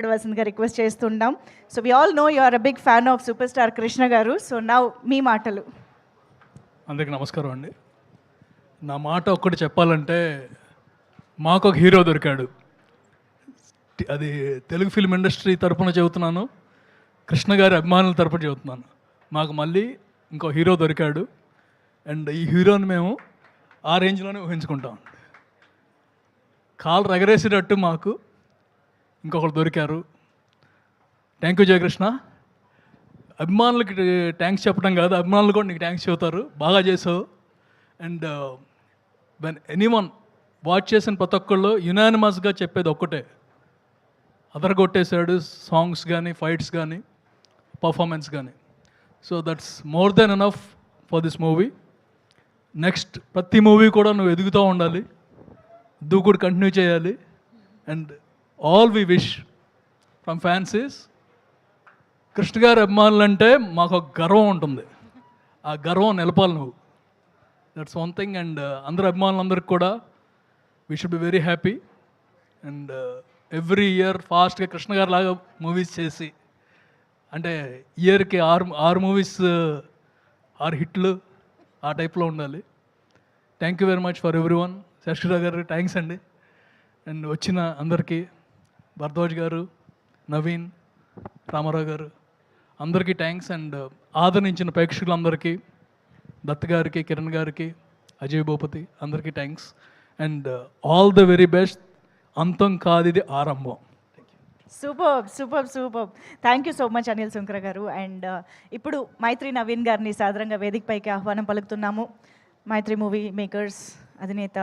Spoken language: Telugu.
మాట్లాడవలసిందిగా రిక్వెస్ట్ చేస్తుంటాం. So we all know you are a big fan of super star Krishna గారు. సో నౌ మీ మాటలు. అందరికీ నమస్కారం అండి. నా మాట ఒక్కటి చెప్పాలంటే మాకు ఒక హీరో దొరికాడు. అది తెలుగు ఫిల్మ్ ఇండస్ట్రీ తరపున చెబుతున్నాను, కృష్ణ గారి అభిమానుల తరపున చెబుతున్నాను. మాకు మళ్ళీ ఇంకో హీరో దొరికాడు. అండ్ ఈ హీరోని మేము ఆ రేంజ్లోనే ఊహించుకుంటాం. కాలు రగరేసేటట్టు మాకు ఇంకొకరు దొరికారు. Thank you Jayakrishna. అభిమానులకి థ్యాంక్స్ చెప్పడం కాదు, అభిమానులు కూడా నీకు థ్యాంక్స్ చెబుతారు. బాగా చేసావు. అండ్ వెన్ ఎనీవన్ వాచ్ చేసిన ప్రతి ఒక్కళ్ళు యునానిమస్గా చెప్పేది ఒక్కటే, అదరగొట్టేశాడు సాంగ్స్ కానీ, ఫైట్స్ కానీ, పర్ఫార్మెన్స్ కానీ. So that's more than enough for this movie. Next ప్రతి మూవీ కూడా నువ్వు ఎదుగుతూ ఉండాలి, దూకుడు కంటిన్యూ చేయాలి. And all we wish from fans is, Krishna గారి అభిమానులు అంటే మాకు ఒక గర్వం ఉంటుంది. ఆ గర్వం నిలపాలి నువ్వు. That's one thing. అండ్ అందరు అభిమానులందరికీ కూడా we should be very happy. And every year ఫాస్ట్గా కృష్ణ గారి లాగా మూవీస్ చేసి, అంటే ఇయర్కి ఆరు మూవీస్, 6 హిట్లు ఆ టైప్లో ఉండాలి. Thank you very much for everyone. Shashirao గారు థ్యాంక్స్ అండి. అండ్ వచ్చిన అందరికీ, భరద్వాజ్ గారు, నవీన్, రామారావు గారు, అందరికీ థ్యాంక్స్. అండ్ ఆదరించిన ప్రేక్షకులందరికీ, దత్ గారికి, కిరణ్ గారికి, అజయ్ భూపతి, అందరికీ thanks. And all the very best. అంతం కాదు ఇది ఆరంభం. Super super super. Thank you so much Anil Sunkara గారు. అండ్ ఇప్పుడు మైత్రి నవీన్ గారిని సాదరంగా వేదికపైకి ఆహ్వానం పలుకుతున్నాము. మైత్రి మూవీ మేకర్స్ అధినేత